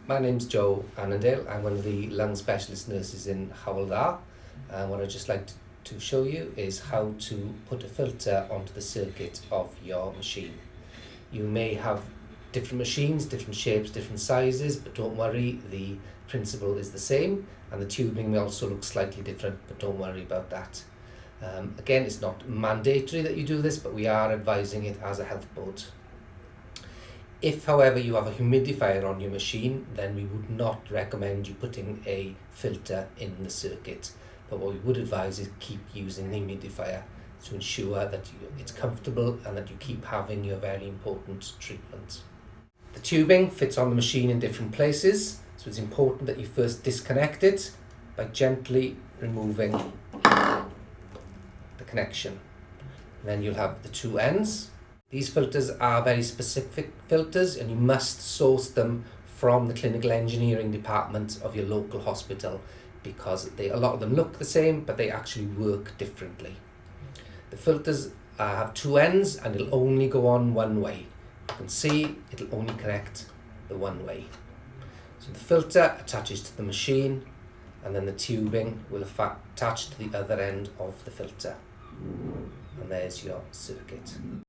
My name's Joe Annandale. I'm one of the lung specialist nurses in Hywel. And what I'd just like to show you is how to put a filter onto the circuit of your machine. You may have different machines, different shapes, different sizes, but don't worry, the principle is the same, and the tubing may also look slightly different, but don't worry about that. Again, it's not mandatory that you do this, but we are advising it as a health board. If, however, you have a humidifier on your machine, then we would not recommend you putting a filter in the circuit. But what we would advise is keep using the humidifier to ensure that it's comfortable and that you keep having your very important treatment. The tubing fits on the machine in different places, so it's important that you first disconnect it by gently removing the connection. And then you'll have the two ends. These filters are very specific filters, and you must source them from the clinical engineering department of your local hospital, because a lot of them look the same, but they actually work differently. The filters have two ends, and it'll only go on one way. You can see it'll only connect the one way. So the filter attaches to the machine, and then the tubing will attach to the other end of the filter. And there's your circuit.